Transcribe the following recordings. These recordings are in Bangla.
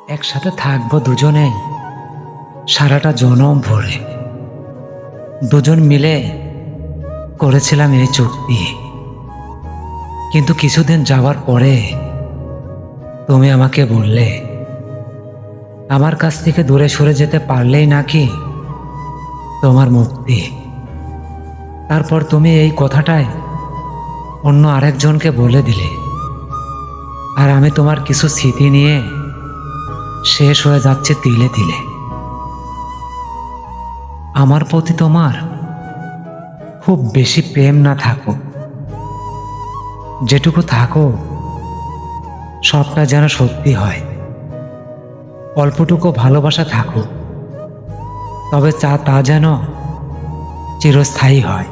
একসাথে থাকবো দুজনেই সারাটা জনম ভরে। দুজন মিলে করেছিলাম এই চুক্তি, কিন্তু কিছুদিন যাওয়ার পরে তুমি আমাকে বললে আমার কাছ থেকে দূরে সরে যেতে পারলেই নাকি তোমার মুক্তি। তারপর তুমি এই কথাটাই অন্য আরেকজনকে বলে দিলে, আর আমি তোমার কিছু স্মৃতি নিয়ে শেষ হয়ে যাচ্ছে তিলে তিলে। আমার প্রতি তোমার খুব বেশি প্রেম না থাকুক, যেটুকু থাকো সবটা যেন সত্যি হয়। অল্পটুকু ভালোবাসা থাকুক, তবে তা যেন চিরস্থায়ী হয়।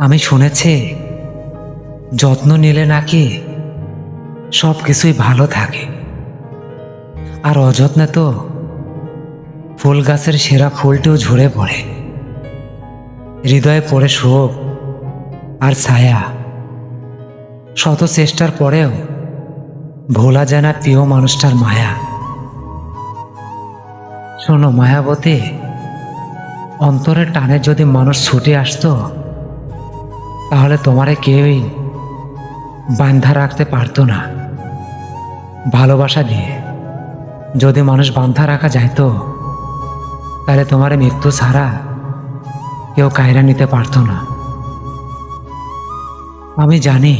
আমি শুনেছি যত্ন নিলে নাকি সব কিছুই ভালো থাকে, আর অযত্নে তো ফুল গাছের সেরা ফুলটিও ঝরে পড়ে। হৃদয়ে পড়ে শোক আর ছায়া, শত চেষ্টার পরেও ভোলা যায় না প্রিয় মানুষটার মায়া। শোনো মায়াবতী, অন্তরের টানে যদি মানুষ ছুটে আসতো, তাহলে তোমারে কেউই বাঁধা রাখতে পারতো না। ভালোবাসা দিয়ে যদি মানুষ বাঁধা রাখা যাইতো, তাহলে তোমার মৃত্যু ছাড়া কেউ কায়রা নিতে পারতো না। আমি জানি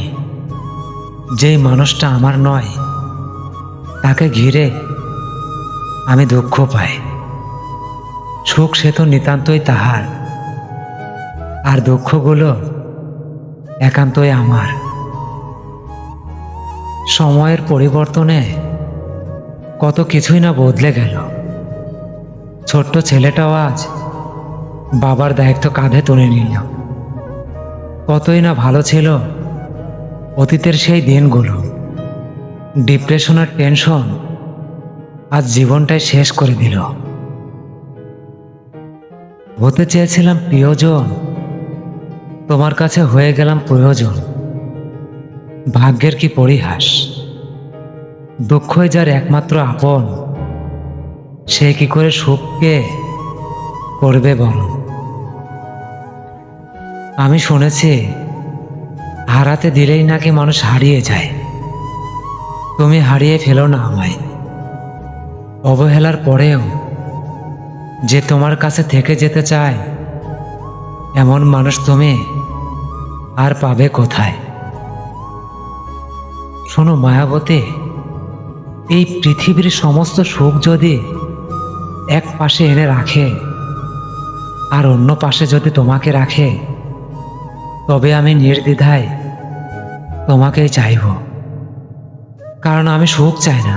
যেই মানুষটা আমার নয়, তাকে ঘিরে আমি দুঃখ পাই। সুখ সে তো নিতান্তই তাহার, আর দুঃখগুলো একান্তই আমার। সময়ের পরিবর্তনে কত কিছুই না বদলে গেল। ছোট্ট ছেলেটাও আজ বাবার দায়িত্ব কাঁধে তুলে নিল। কতই না ভালো ছিল অতীতের সেই দিনগুলো। ডিপ্রেশন আর টেনশন আজ জীবনটাই শেষ করে দিল। হতে চেয়েছিলাম প্রিয়জন, তোমার কাছে হয়ে গেলাম প্রয়োজন। ভাগ্যের কি পরিহাস, দুঃখই যার একমাত্র আপন, সে কি করে সুখকে করবে বলো। আমি শুনেছি হারাতে দিলেই নাকি মানুষ হারিয়ে যায়। তুমি হারিয়ে ফেলো না আমায়। অবহেলার পরেও যে তোমার কাছে থেকে যেতে চায়, এমন মানুষ তুমি আর পাবে কোথায়। শোনো মায়াবতী, এই পৃথিবীর সমস্ত সুখ যদি এক পাশে এনে রাখে আর অন্য পাশে যদি তোমাকে রাখে, তবে আমি নির্দ্বিধায় তোমাকেই চাইব। কারণ আমি সুখ চাই না,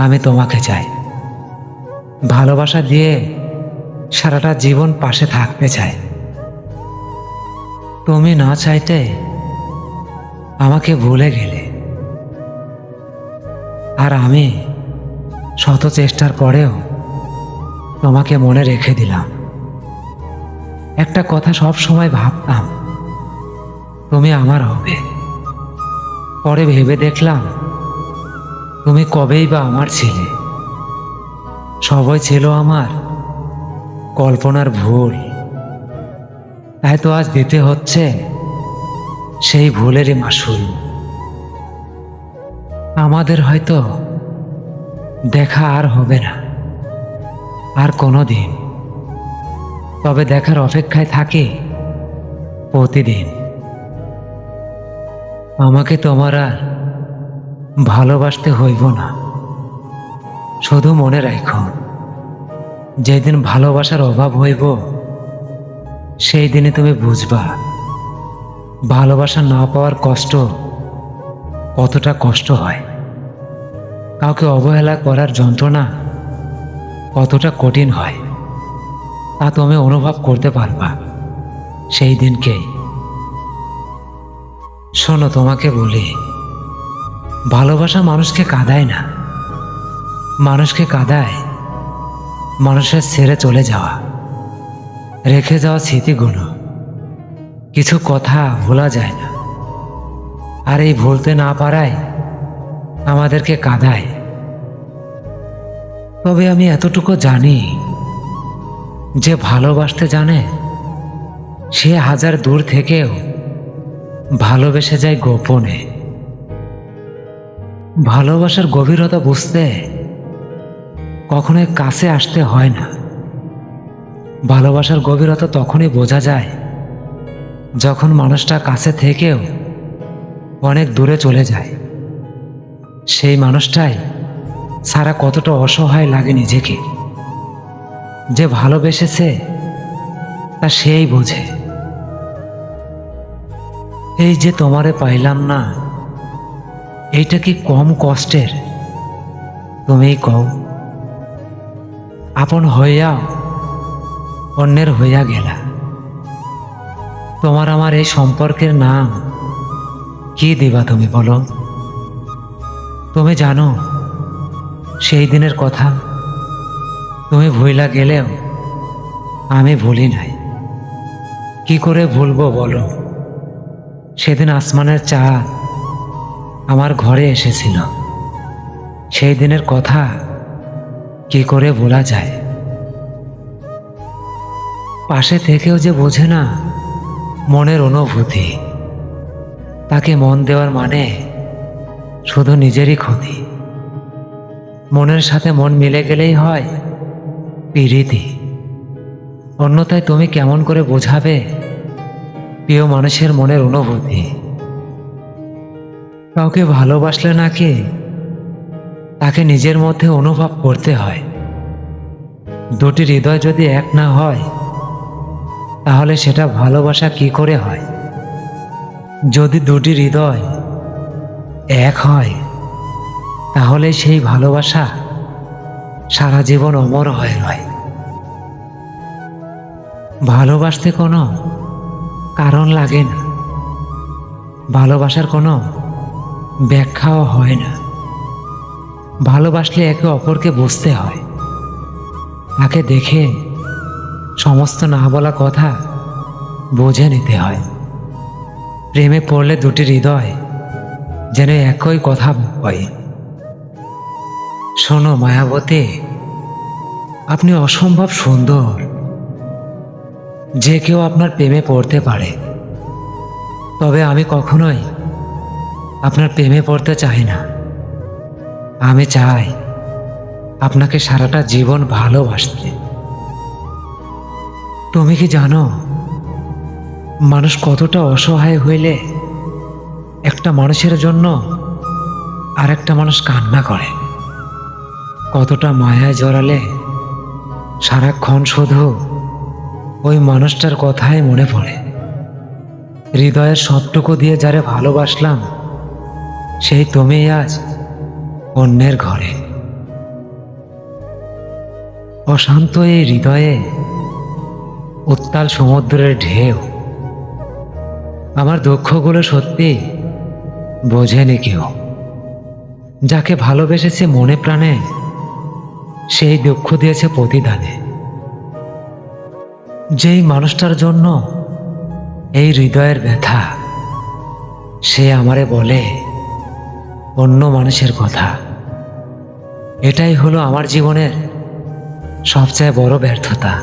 আমি তোমাকে চাই। ভালোবাসা দিয়ে সারাটা জীবন পাশে থাকতে চাই। তুমি না চাইতে আমাকে ভুলে গেলে, আর আমি শত চেষ্টার পরেও তোমাকে মনে রেখে দিলাম। একটা কথা সব সময় ভাবতাম, তুমি আমার হবে। পরে ভেবে দেখলাম তুমি কবেই বা আমার ছিলে। সবই ছিল আমার কল্পনার ভুল, তাই তো আজ দিতে হচ্ছে সেই ভুলেরই মাসুল। আমাদের হয়তো দেখা আর হবে না আর কোনো দিন, তবে দেখার অপেক্ষায় থাকি প্রতিদিন। আমাকে তোমার আর ভালোবাসতে হইব না, শুধু মনে রাখো যেদিন ভালোবাসার অভাব হইব, সেই দিনে তুমি বুঝবা ভালোবাসা না পাওয়ার কষ্ট কতটা কষ্ট হয়। কাউকে অবহেলা করার যন্ত্রণা কতটা কঠিন হয়, তা তুমি অনুভব করতে পারবা সেই দিনকেই। শোনো তোমাকে বলি, ভালোবাসা মানুষকে কাঁদায় না, মানুষকে কাঁদায় মানুষের ছেড়ে চলে যাওয়া, রেখে যাওয়া স্মৃতিগুলো। কিছু কথা ভোলা যায় না, আর এই ভুলতে না পারায় আমাদেরকে কাঁদায়। তবে আমি এতটুকু জানি, যে ভালোবাসতে জানে সে হাজার দূর থেকেও ভালোবেসে যায় গোপনে। ভালোবাসার গভীরতা বুঝতে কখনোই কাছে আসতে হয় না। ভালোবাসার গভীরতা তখনই বোঝা যায় যখন মানুষটা কাছে থেকেও অনেক দূরে চলে যায়। সেই মানুষটাই সারা কতটা অসহায় লাগে নিজেকে। যে ভালোবেসেছে তা সেই বোঝে। এই যে তোমারে পাইলাম না, এইটা কি কম কষ্টের? তুমিই কও। আপন হইয়াও অন্যের হইয়া গেলা। তোমার আমার এই সম্পর্কের নাম কি দিবা তুমি বলো? তুমি জানো সেই দিনের কথা? তুমি ভুইলা গেলেও আমি ভুলি নাই। কি করে ভুলবো বলো? সেদিন আসমানের চাঁদ আমার ঘরে এসেছিল। সেই দিনের কথা কি করে ভোলা যায়? পাশে থেকেও যে বোঝে না মনের অনুভূতি, তাকে মন দেওয়ার মানে শুধু নিজেরই ক্ষতি। মনের সাথে মন মিলে গেলেই হয় প্রীতি। অন্যথায় তুমি কেমন করে বোঝাবে প্রিয় মানুষের মনের অনুভূতি? কাউকে ভালোবাসলে নাকি তাকে নিজের মধ্যে অনুভব করতে হয়। দুটি হৃদয় যদি এক না হয় তাহলে সেটা ভালোবাসা কি করে হয়? যদি দুটি হৃদয় এক হয় তাহলে সেই ভালোবাসা সারা জীবন অমর হয়ে রয়। ভালোবাসতে কোনো কারণ লাগে না, ভালোবাসার কোনো ব্যাখ্যাও হয় না। ভালোবাসলে একে অপরকে বুঝতে হয়। তাকে দেখে সমস্ত না বলা কথা বুঝে নিতে হয়। প্রেমে পড়লে দুটি হৃদয় যেন একই কথা হয়। শোনো মায়াবতী, আপনি অসম্ভব সুন্দর। যে কেউ আপনার প্রেমে পড়তে পারে, তবে আমি কখনোই আপনার প্রেমে পড়তে চাই না। আমি চাই আপনাকে সারাটা জীবন ভালোবাসতে। তুমি কি জানো মানুষ কতটা অসহায় হইলে একটা মানুষের জন্য আর একটা মানুষ কান্না করে? কতটা মায়ায় জড়ালে সারাক্ষণ শুধু ওই মানুষটার কথাই মনে পড়ে। হৃদয়ের সবটুকু দিয়ে যারে ভালোবাসলাম, সেই তুমি আজ অন্যের ঘরে। অশান্ত এই হৃদয়ে উত্তাল সমুদ্রের ঢেউ। আমার দুঃখগুলো সত্যি বোঝেনি কেউ। যাকে ভালোবেসেছে মনে প্রাণে, সেই দুঃখ দিয়েছে প্রতিদানে। যেই মানুষটার জন্য এই হৃদয়ের ব্যথা, সে আমারে বলে অন্য মানুষের কথা। এটাই হলো আমার জীবনের সবচেয়ে বড় ব্যর্থতা।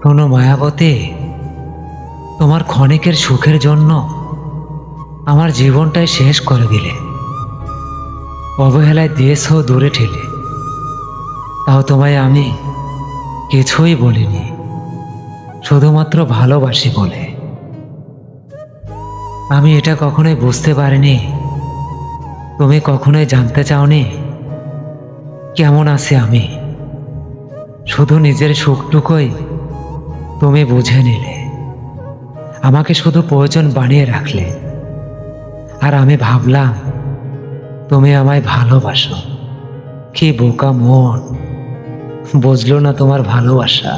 শোনো মায়াবতী, তোমার ক্ষণিকের সুখের জন্য আমার জীবনটাই শেষ করে দিলে। অবহেলায় দিয়েছ দূরে ঠেলে, তাও তোমায় আমি কিছুই বলিনি, শুধুমাত্র ভালোবাসি বলে। আমি এটা কখনোই বুঝতে পারিনি, তুমি কখনোই জানতে চাওনি কেমন আছি আমি। শুধু নিজের সুখটুকুই তুমি বুঝে নিলে, আমাকে শুধু প্রয়োজন বানিয়ে রাখলে। আর আমি ভাবলাম তুমি আমায় ভালোবাসো। কি বোকা মন, বুঝলো না তোমার ভালোবাসা।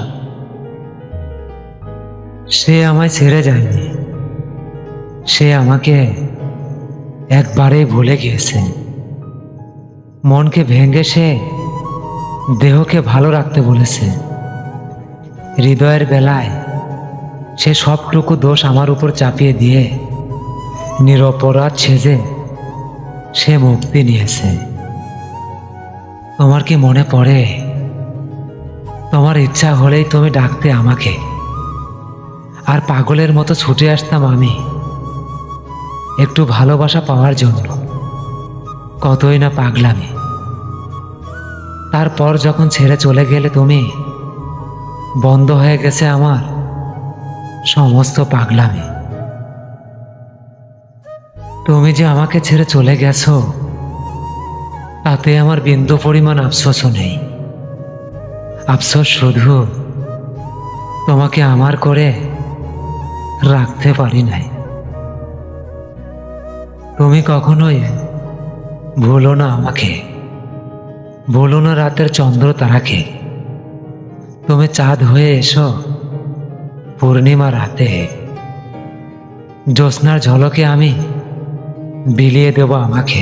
সে আমায় ছেড়ে যায়নি, সে আমাকে একবারেই ভুলে গিয়েছে। মনকে ভেঙে সে দেহকে ভালো রাখতে বলেছে। হৃদয়ের বেলায় সে সবটুকু দোষ আমার উপর চাপিয়ে দিয়ে নিরপরাধ সেজে সে মুক্তি নিয়েছে। তোমার কি মনে পড়ে, তোমার ইচ্ছা হলেই তুমি ডাকতে আমাকে, আর পাগলের মতো ছুটে আসতাম আমি একটু ভালোবাসা পাওয়ার জন্য। কতই না পাগলামি। তারপর যখন ছেড়ে চলে গেলে তুমি, বন্ধ হয়ে গেছে আমার সমস্ত পাগলামি। তুমি যে আমাকে ছেড়ে চলে গেছো, তাতে আমার বিন্দু পরিমাণ আফসোসও নেই। আফসোস শুধু তোমাকে আমার করে রাখতে পারি নাই। তুমি কখনোই ভুলো না আমাকে, ভুলো না রাতের চন্দ্র তারাকে। তুমি চাঁদ হয়ে এসো পূর্ণিমা রাতে, জ্যোৎস্নার ঝলকে আমি বিলিয়ে দেব আমাকে।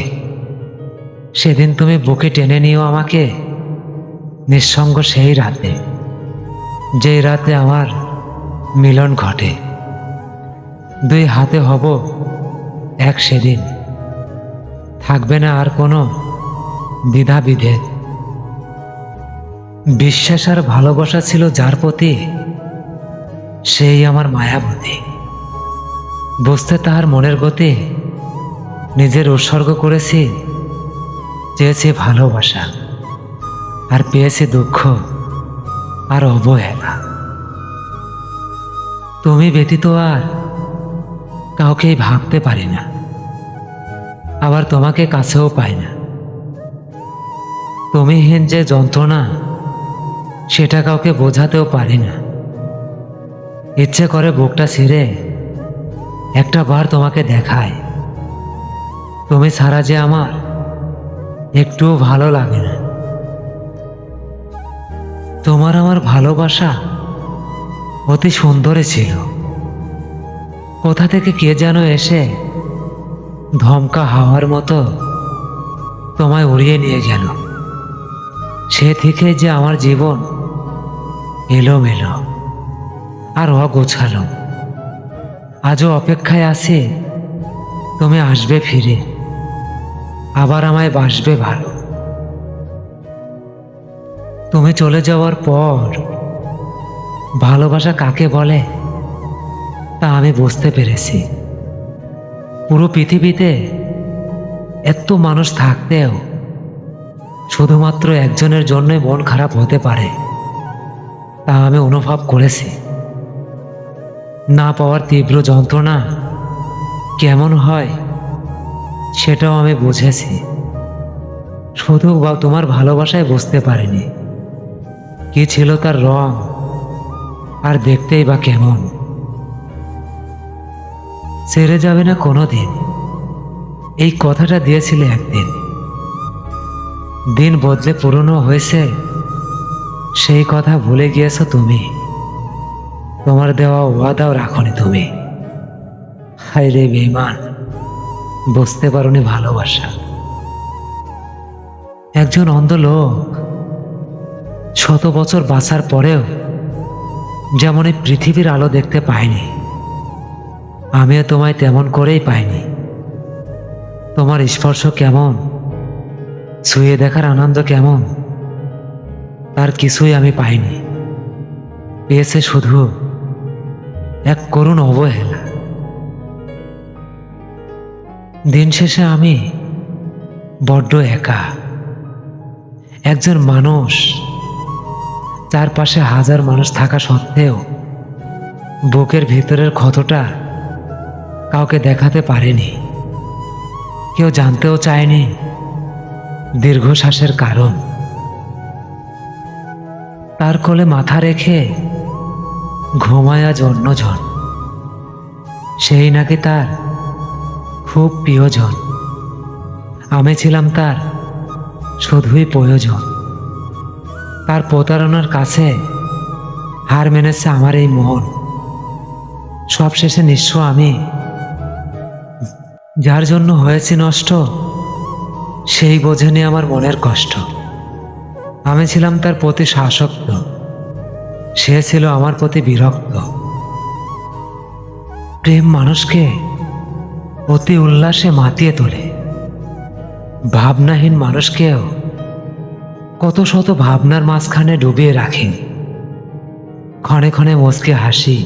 সেদিন তুমি বুকে টেনে নিও আমাকে, নিঃসঙ্গ সেই রাতে, যেই রাতে আমার মিলন ঘটে। দুই হাতে হব এক সেদিন, থাকবে না আর কোনো দ্বিধা বিভেদ। বিশ্বাস আর ভালোবাসা ছিল যার প্রতি, সেই আমার মায়াবতী। বুঝতে তাহার মনের গতি, নিজের উৎসর্গ করেছি। চেয়েছি ভালোবাসা, আর পেয়েছি দুঃখ আর অবহেলা। তুমি ব্যতীত আর কাউকেই ভাবতে পারি না, আবার তোমাকে কাছেও পাই না। তুমিহীন যে যন্ত্রণা, সেটা কাউকে বোঝাতেও পারি না। ইচ্ছে করে বুকটা ছিঁড়ে একটা বার তোমাকে দেখায়। তুমি ছাড়া যে আমার একটুও ভালো লাগে না। তোমার আমার ভালোবাসা অতি সুন্দরই ছিল। কোথা থেকে কে যেন এসে ধমকা হাওয়ার মতো তোমায় উড়িয়ে নিয়ে গেল। সে থেকে যে আমার জীবন এলোমেলো আর অগোছালো। আজও অপেক্ষায় আছি তুমি আসবে ফিরে, আবার আমায় বাসবে ভালো। তুমি চলে যাওয়ার পর ভালোবাসা কাকে বলে তা আমি বুঝতে পেরেছি। পুরো পৃথিবীতে এত মানুষ থাকতেও শুধুমাত্র একজনের জন্যই মন খারাপ হতে পারে, তা আমি অনুভব করেছি। না পাওয়ার তীব্র যন্ত্রণা কেমন হয় সেটাও আমি বুঝেছি। শুধু তোমার ভালোবাসায় বুঝতে পারিনি কি ছিল তার রং, আর দেখতেই বা কেমন। ছেড়ে যাবে না কোনোদিন, এই কথাটা দিয়েছিলে একদিন। দিন বদলে পুরনো হয়েছে, সেই কথা ভুলে গিয়েছো তুমি। তোমার দেওয়া ওয়াদাও রাখনি তুমি। হায় রে বেঈমান, বুঝতে পারোনি ভালোবাসা। একজন অন্ধ লোক 100 বছর বাঁচার পরেও যেমন এই পৃথিবীর আলো দেখতে পাইনি, আমিও তোমায় তেমন করেই পাইনি। তোমার স্পর্শ কেমন, ছুঁয়ে দেখার আনন্দ কেমন, তার কিছুই আমি পাইনি। পেয়েছে শুধু এক করুণ অবহেলা। দিন শেষে আমি বড্ড একা। একজন মানুষ, চারপাশে হাজার মানুষ থাকা সত্ত্বেও বুকের ভিতরের ক্ষতটা কাউকে দেখাতে পারেনি। কেউ জানতেও চায়নি দীর্ঘশ্বাসের কারণ। তার কোলে মাথা রেখে ঘুমায় আজ অন্যজন, সেই নাকি তার খুব প্রিয়জন। আমি ছিলাম তার শুধুই প্রয়োজন। তার প্রতারণার কাছে হার মেনেছে আমার এই মন। সবশেষে নিঃস্ব আমি, যার জন্য হয়েছি নষ্ট, সেই বোঝেনি আমার মনের কষ্ট। আমি ছিলাম তার প্রতি আসক্ত, সে ছিল আমার প্রতি বিরক্ত। প্রেম মানুষকে অতি উল্লাসে মাতিয়ে তোলে, ভাবনাহীন মানুষকেও কত শত ভাবনার মাঝখানে ডুবিয়ে রাখেন। ক্ষণে ক্ষণে মুচকে হাসি,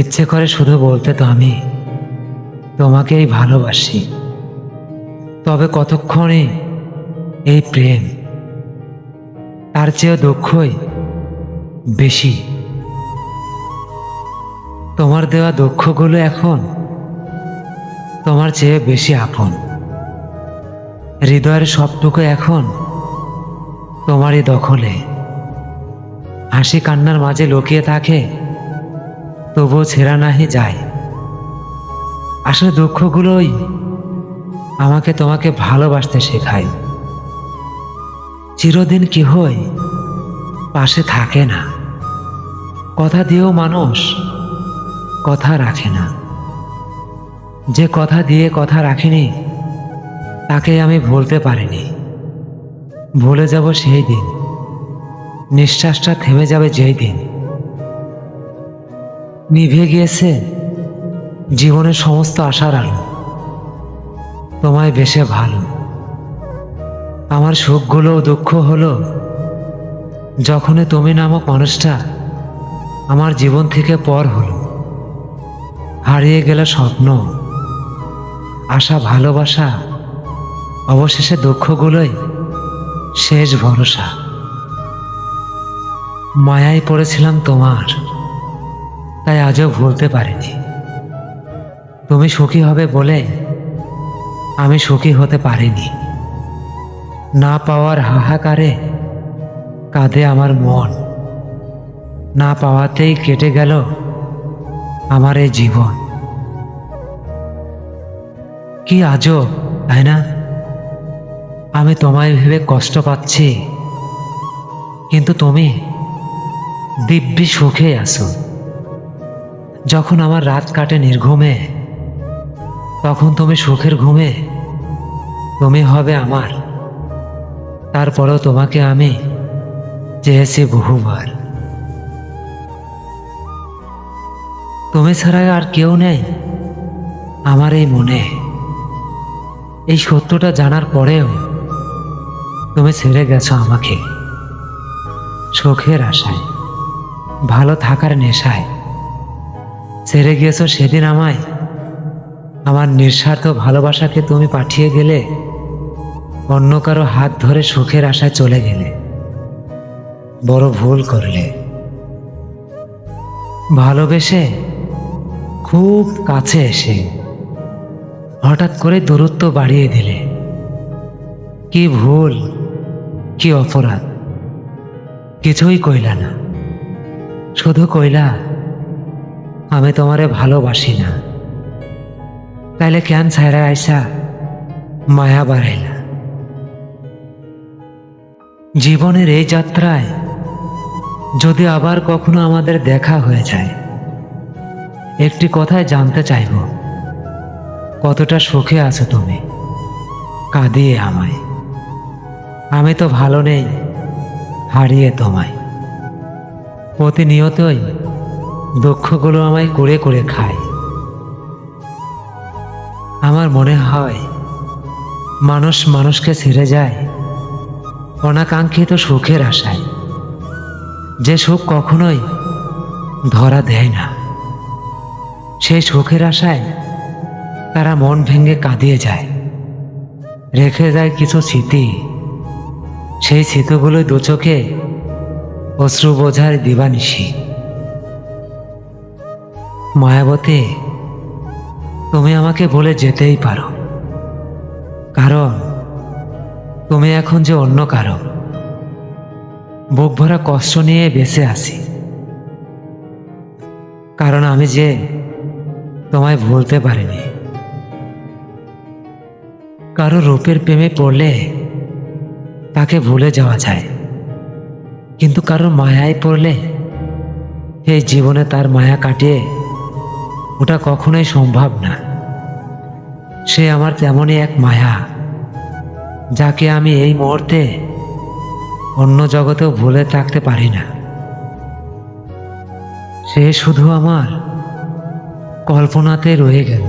ইচ্ছে করে শুধু বলতে তো আমি তোমাকেই ভালোবাসি। তবে কতক্ষণে এই প্রেম, তার চেয়েও দুঃখই বেশি। তোমার দেওয়া দুঃখগুলো এখন তোমার চেয়ে বেশি আপন। হৃদয়ের সবটুকু এখন তোমারই দখলে। হাসি কান্নার মাঝে লুকিয়ে থাকে, তবুও ছেঁড়া নাহি যায়। আসলে দুঃখগুলোই আমাকে তোমাকে ভালোবাসতে শেখায়। চিরদিন কি হয় পাশে থাকে না, কথা দিয়েও মানুষ কথা রাখে না। যে কথা দিয়ে কথা রাখিনি তাকে আমি ভুলতে পারিনি। ভুলে যাব সেই দিন, নিঃশ্বাসটা থেমে যাবে যেই দিন নিভে গিয়েছে জীবনের সমস্ত আশার আলো। তোমায় বেশে ভালো। আমার সুখগুলো দুঃখ হলো যখনই তুমি নামক মানুষটা আমার জীবন থেকে পর হলো। হারিয়ে গেল স্বপ্ন, আশা, ভালোবাসা, অবশেষে দুঃখগুলোই শেষ ভরসা। মায়ায় পড়েছিলাম তোমার, তাই আজও ভুলতে পারিনি। তুমি সুখী হবে বলে আমি সুখী হতে পারিনি। না পাওয়ার হাহাকারে কাঁদে আমার মন, না পাওয়াতেই কেটে গেল আমার এই জীবন। কি আজব, তাই না? আমি তোমায় ভেবে কষ্ট পাচ্ছি, কিন্তু তুমি দিব্যি সুখে আছো। যখন আমার রাত কাটে নির্ঘুমে, তখন তুমি সুখের ঘুমে তুমি হবে আমার। তারপরেও তোমাকে আমি চেয়েছি বহুবার। তুমি ছাড়া আর কেউ নেই আমার এই মনে। এই সত্যটা জানার পরেও তুমি ছেড়ে গেছো আমাকে সুখের আশায়, ভালো থাকার নেশায়। ছেড়ে গিয়েছো সেদিন আমায়। আমার নিঃস্বার্থ ভালোবাসাকে তুমি পাঠিয়ে গেলে, অন্য কারো হাত ধরে সুখের আশায় চলে গেলে। বড় ভুল করলে। ভালোবেসে খুব কাছে এসে হঠাৎ করে দূরত্ব বাড়িয়ে দিলে। কি ভুল, কি অপরাধ! কিছুই কইলা না, শুধু কইলা আমি তোমারে ভালোবাসি না। তাইলে কেন ছাইরা আইসা মায়া বাড়াইলা? জীবনের এই যাত্রায় যদি আবার কখনো আমাদের দেখা হয়ে যায়, একটি কথাই জানতে চাইব, কতটা সুখে আছো তুমি কাঁদিয়ে আমায়। আমি তো ভালো নেই হারিয়ে তোমায়। প্রতিনিয়তই দুঃখগুলো আমায় কুড়ে কুড়ে খায়। আমার মনে হয় মানুষ মানুষকে ছেড়ে যায় অনাকাঙ্ক্ষিত সুখের আশায়, যে সুখ কখনোই ধরা দেয় না। সেই সুখের আশায় তারা মন ভেঙে কাঁদিয়ে যায়, রেখে যায় কিছু স্মৃতি। সেই স্মৃতিগুলোই দু চোখে অশ্রু বোঝার দিবানিশি। মায়াবতী, তুমি আমাকে বলে যেতেই পারো, কারণ তুমি এখন যে অন্য কারো। বুক ভরা কষ্ট নিয়ে বেঁচে আছি, কারণ আমি যে তোমায় ভুলতে পারিনি। কারো রূপের প্রেমে পড়লে তাকে ভুলে যাওয়া যায়, কিন্তু কারো মায়ায় পড়লে এই জীবনে তার মায়া কাটিয়ে ওটা কখনোই সম্ভব না। সে আমার তেমনই এক মায়া, যাকে আমি এই মুহূর্তে অন্য জগতেও ভুলে থাকতে পারি না। সে শুধু আমার কল্পনাতে রয়ে গেল,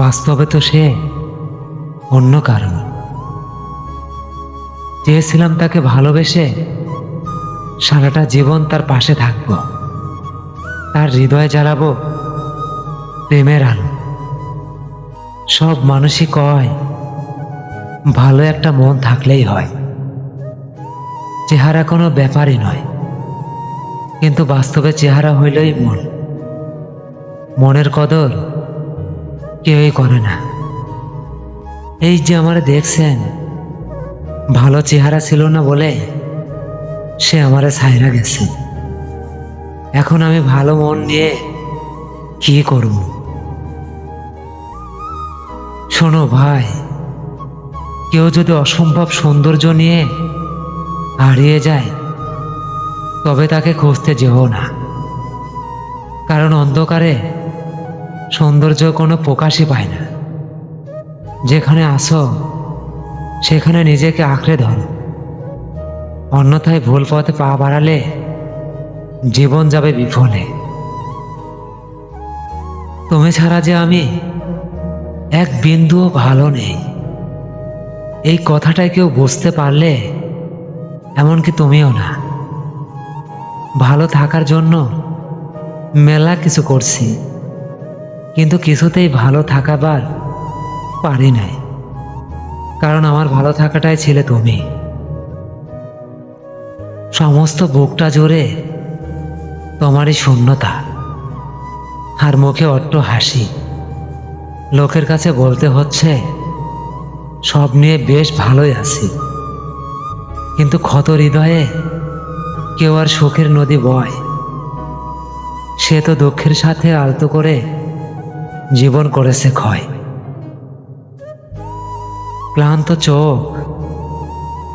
বাস্তবে তো সে অন্য কারণ। চেয়েছিলাম তাকে ভালোবেসে সারাটা জীবন তার পাশে থাকব, তার হৃদয় জ্বালাবো প্রেমের আলো। সব মানুষই কয় ভালো একটা মন থাকলেই হয়, চেহারা কোনো ব্যাপারই নয়। কিন্তু বাস্তবে চেহারা হইলই মন, মনের কদর কেউই করে না। এই যে আমারে দেখছেন, ভালো চেহারা ছিল না বলে সে আমারে ছাইরা গেছে। এখন আমি ভালো মন নিয়ে কি করব? শোনো ভাই, কেউ যদি অসম্ভব সৌন্দর্য নিয়ে হারিয়ে যায় তবে তাকে খুঁজতে যেও না, কারণ অন্ধকারে সৌন্দর্য কোনো প্রকাশই পায় না। যেখানে আসো সেখানে নিজেকে আঁকড়ে ধরো, অন্যথায় ভুল পথে পা বাড়ালে জীবন যাবে বিফলে। তুমি ছাড়া যে আমি এক বিন্দুও ভালো নেই, এই কথাটাই কেউ বুঝতে পারলে, এমনকি তুমিও না। ভালো থাকার জন্য মেলা কিছু করছি, কিন্তু কিছুতেই ভালো থাকাবার পারি নাই, কারণ আমার ভালো থাকাটাই ছিলে তুমি। সমস্ত বুকটা জুড়ে তোমারই শূন্যতা, আর মুখে অট্ট হাসি। লোকের কাছে বলতে হচ্ছে সব নিয়ে বেশ ভালোই আছি, কিন্তু ক্ষত হৃদয়ে কেউ আর সুখের নদী বয়। সে তো দুঃখের সাথে আলতো করে জীবন করেছে ক্ষয়। ক্লান্ত চোখ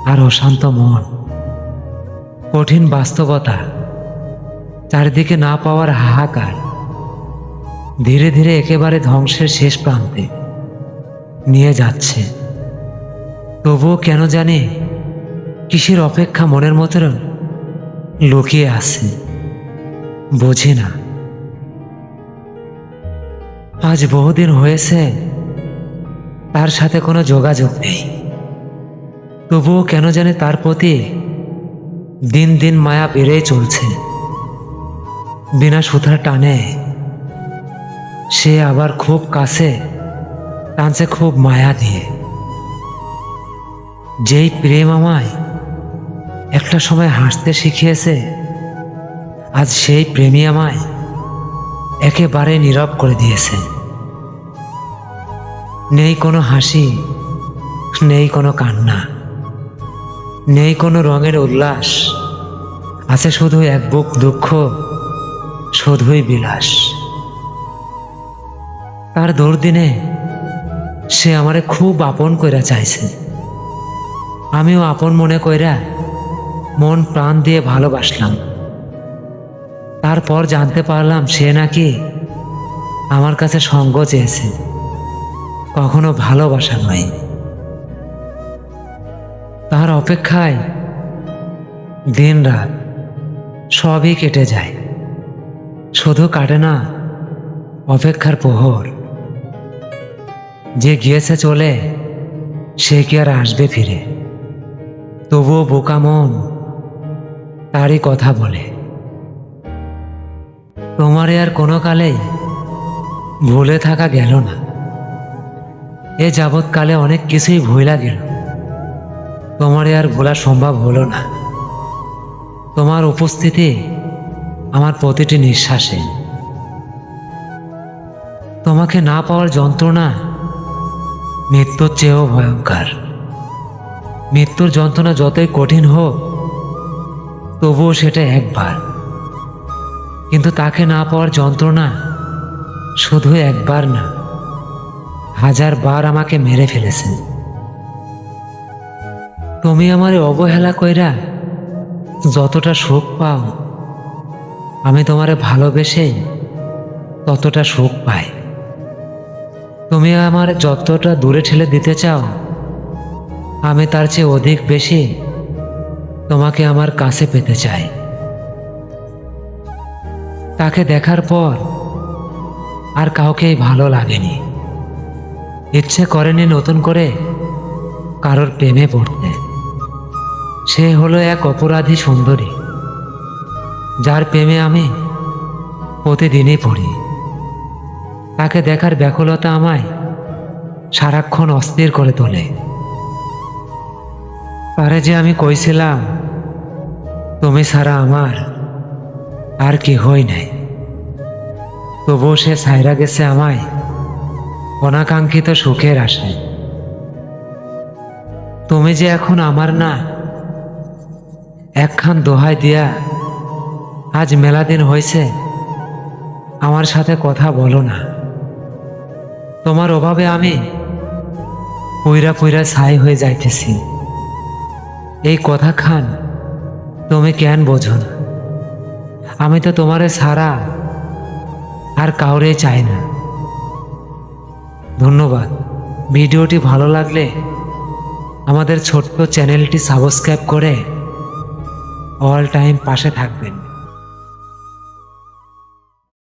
আর অশান্ত মন, কঠিন বাস্তবতা, চারিদিকে না পাওয়ার হাহাকার, ধীরে ধীরে একেবারে ধ্বংসের শেষ প্রান্তে নিয়ে যাচ্ছে। তবুও কেন জানি কিসের অপেক্ষা মনের মতো লুকিয়ে আছে, বুঝি না। আজ বহুদিন হয়েছে তার সাথে কোনো যোগাযোগ নেই, তবুও কেন জানি তার প্রতি দিন দিন মায়া বেড়েই চলছে। বিনা সুতার টানে সে আবার খুব কাছে টানছে, খুব মায়া দিয়ে। যেই প্রেম আমায় একটা সময় হাসতে শিখিয়েছে, আজ সেই প্রেমই আমায় একেবারে নীরব করে দিয়েছে। নেই কোনো হাসি, নেই কোনো কান্না, নেই কোনো রঙের উল্লাস, আছে শুধু এক বুক দুঃখ, শুধুই বিলাস। তার দুর্দিনে সে আমারে খুব আপন কইরা চাইছে, আমিও আপন মনে কইরা মন প্রাণ দিয়ে ভালোবাসলাম। তারপর জানতে পারলাম সে নাকি আমার কাছে সঙ্গ চেয়েছে, কখনো ভালোবাসা নয়। তার অপেক্ষায় দিন রাত সবই কেটে যায়, শুধু কাটে না অপেক্ষার প্রহর। যে গিয়েছে চলে সে কি আর আসবে ফিরে? তবুও বোকা মন তারই কথা বলে। তোমারে আর কোনো কালেই ভুলে থাকা গেল না, এ যাবৎকালে অনেক কিছুই ভুলা গেল, তোমারে আর ভোলা সম্ভব হলো না। তোমার উপস্থিতি আমার প্রতিটি নিঃশ্বাসে। তোমাকে না পাওয়ার যন্ত্রণা মৃত্যুর চেয়েও ভয়ঙ্কর। মৃত্যুর যন্ত্রণা যতই কঠিন হোক, তবুও সেটা একবার, কিন্তু তাকে না পাওয়ার যন্ত্রণা শুধু একবার না, 1000 বার আমাকে মেরে ফেলেছে। তুমি আমারে অবহেলা কইরা যতটা সুখ পাও, আমি তোমারে ভালোবেসেই ততটা সুখ পাই। তুমি আমার যতটা দূরে ঠেলে দিতে চাও, আমি তার চেয়ে অধিক বেশি তোমাকে আমার কাছে পেতে চাই। তাকে দেখার পর আর কাউকেই ভালো লাগেনি, ইচ্ছে করেনি নতুন করে কারোর প্রেমে পড়তে। সে হলো এক অপরাধী সুন্দরী, যার প্রেমে আমি প্রতিদিনই পড়ি। তাকে দেখার ব্যাকুলতা আমায় সারাক্ষণ অস্থির করে তোলে। তারে যে আমি কইছিলাম, তুমি ছাড়া আমার আর কেহই নাই, তবুও সে ছাইরা গেছে আমায় অনাকাঙ্ক্ষিত সুখের আশায়। তুমি যে এখন আমার না, একখান দোহাই দিয়া আজ মেলা দিন হয়েছে আমার সাথে কথা বলো না। তোমার অভাবে আমি পুইরা পুইরা ছাই হয়ে যাইতেছি। এই কথা খান তুমি কেন বোঝো না? আমি তো তোমারে ছাড়া আর কাউরে চাই না। ধন্যবাদ। ভিডিওটি ভালো লাগলে আমাদের ছোট্ট চ্যানেলটি সাবস্ক্রাইব করে অল টাইম পাশে থাকবেন।